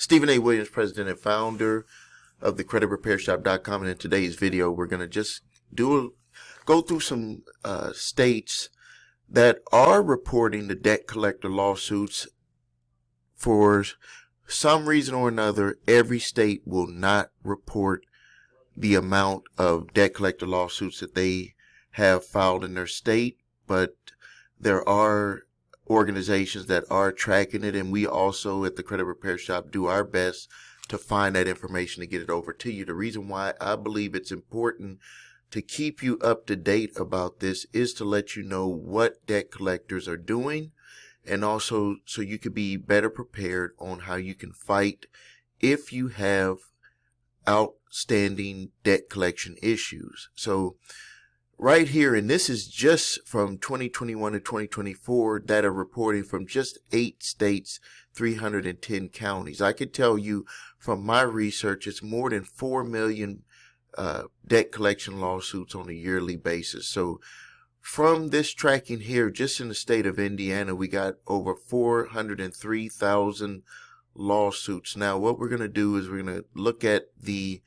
Stephen A. Williams, president and founder of the creditrepairshop.com, and in today's video, we're going to just go through some states that are reporting the debt collector lawsuits. For some reason or another, every state will not report the amount of debt collector lawsuits that they have filed in their state, but there are organizations that are tracking it, and we also at the Credit Repair Shop do our best to find that information to get it over to you. The reason why I believe it's important to keep you up to date about this is to let you know what debt collectors are doing, and also so you could be better prepared on how you can fight if you have outstanding debt collection issues. So right here, and this is just from 2021 to 2024, data reporting from just 8 states, 310 counties. I could tell you from my research, it's more than 4 million debt collection lawsuits on a yearly basis. So from this tracking here, just in the state of Indiana, we got over 403,000 lawsuits. Now, what we're going to do is we're going to look at the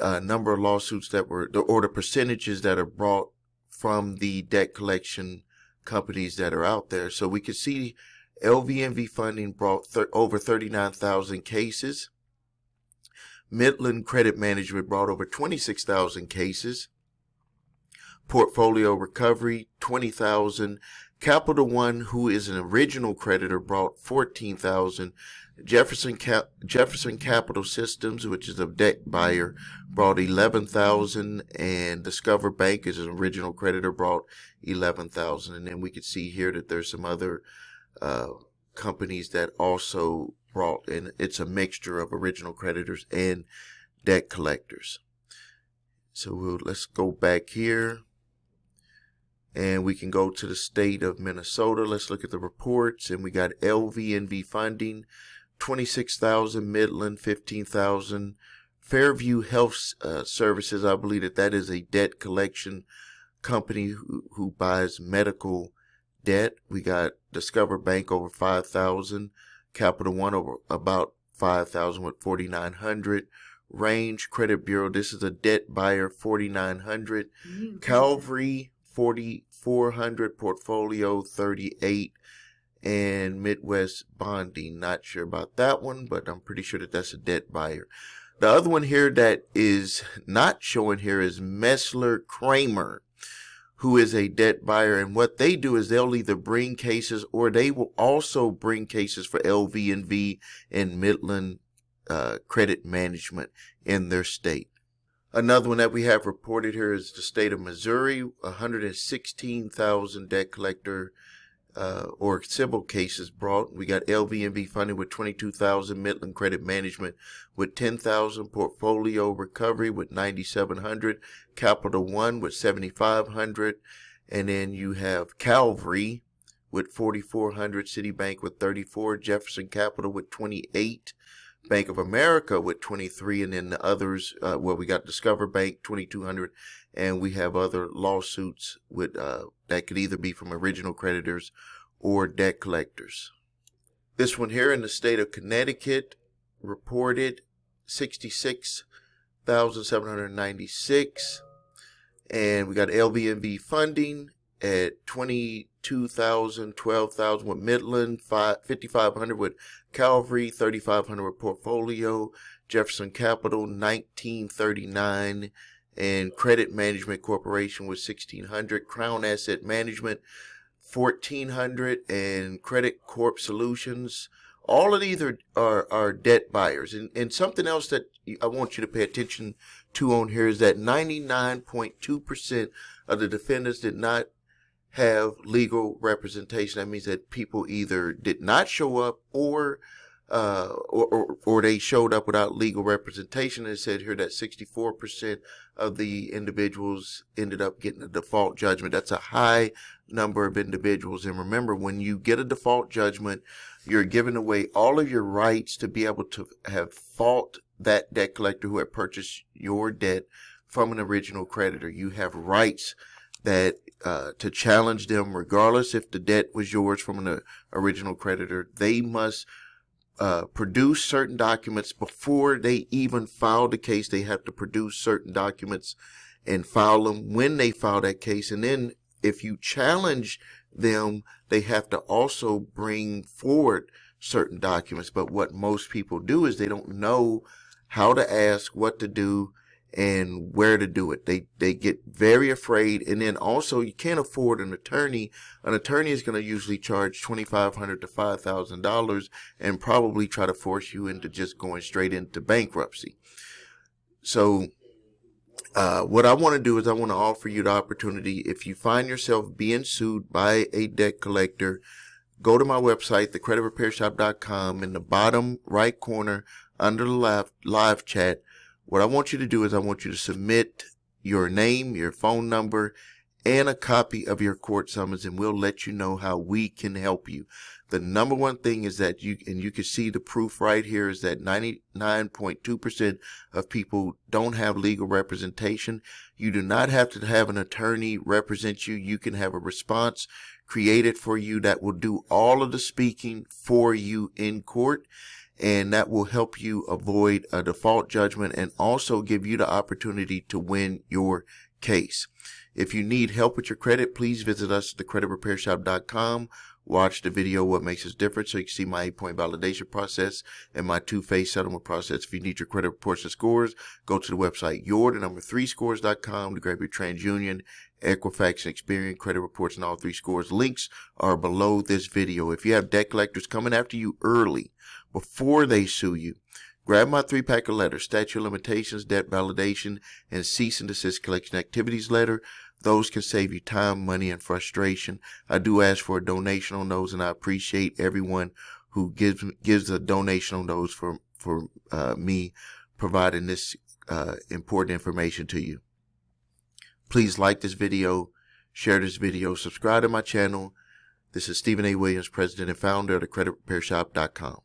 number of lawsuits that were, or the percentages that are brought from the debt collection companies that are out there. So we can see LVNV funding brought over 39,000 cases. Midland Credit Management brought over 26,000 cases. Portfolio Recovery, 20,000. Capital One, who is an original creditor, brought 14,000. Jefferson Capital Systems, which is a debt buyer, brought 11,000, and Discover Bank, as an original creditor, brought 11,000. And then we can see here that there's some other companies that also brought, and it's a mixture of original creditors and debt collectors. So let's go back here, and we can go to the state of Minnesota. Let's look at the reports, and we got LVNV funding, 26,000, Midland, 15,000. Fairview Health Services, I believe that is a debt collection company who buys medical debt. We got Discover Bank over 5,000. Capital One over about 5,000 with 4,900. Range Credit Bureau, this is a debt buyer, 4,900. Calvary, 4,400. Portfolio, 38. And Midwest Bonding, not sure about that one, but I'm pretty sure that that's a debt buyer. The other one here that is not showing here is Messler Kramer, who is a debt buyer. And what they do is they'll either bring cases, or they will also bring cases for LVNV and Midland Credit Management in their state. Another one that we have reported here is the state of Missouri, 116,000 debt collector or civil cases brought. We got LVNV funding with 22,000, Midland Credit Management with 10,000, Portfolio Recovery with 9,700, Capital One with 7,500, and then you have Calvary with 4,400, Citibank with 34, Jefferson Capital with 28, Bank of America with 23, and then the others, we got Discover Bank 2,200, and we have other lawsuits with that could either be from original creditors or debt collectors. This one here in the state of Connecticut reported 66,796, and we got LVNV funding at 22,000, 12,000 with Midland, 5,500 with Calvary, 3,500 with Portfolio, Jefferson Capital, 1,939, and Credit Management Corporation with 1,600, Crown Asset Management, 1,400, and Credit Corp Solutions. All of these are debt buyers. And something else that I want you to pay attention to on here is that 99.2% of the defendants did not have legal representation. That means that people either did not show up or they showed up without legal representation. It said here that 64% of the individuals ended up getting a default judgment. That's a high number of individuals. And remember, when you get a default judgment, you're giving away all of your rights to be able to have fought that debt collector who had purchased your debt from an original creditor. You have rights that to challenge them regardless if the debt was yours from an original creditor. They must produce certain documents before they even file the case. They have to produce certain documents and file them when they file that case. And then if you challenge them, they have to also bring forward certain documents. But what most people do is they don't know how to ask, what to do, and where to do it. They get very afraid. And then also, you can't afford an attorney. An attorney is going to usually charge $2,500 to $5,000 and probably try to force you into just going straight into bankruptcy. So what I want to do is I want to offer you the opportunity, if you find yourself being sued by a debt collector, go to my website, thecreditrepairshop.com. In the bottom right corner under the live chat, what I want you to do is I want you to submit your name, your phone number, and a copy of your court summons, and we'll let you know how we can help you. The number one thing is that you can see the proof right here, is that 99.2% of people don't have legal representation. You do not have to have an attorney represent you. You can have a response created for you that will do all of the speaking for you in court, and that will help you avoid a default judgment and also give you the opportunity to win your case. If you need help with your credit, please visit us at thecreditrepairshop.com. Watch the video, What Makes Us Different, so you can see my 8-point validation process and my 2-phase settlement process. If you need your credit reports and scores, go to the website your3scores.com to grab your TransUnion, Equifax, and Experian credit reports and all 3 scores. Links are below this video. If you have debt collectors coming after you early, before they sue you, grab my 3-pack of letters, statute of limitations, debt validation, and cease and desist collection activities letter. Those can save you time, money, and frustration. I do ask for a donation on those, and I appreciate everyone who gives a donation on those for me providing this important information to you. Please like this video, share this video, subscribe to my channel. This is Stephen A. Williams, President and Founder of thecreditrepairshop.com.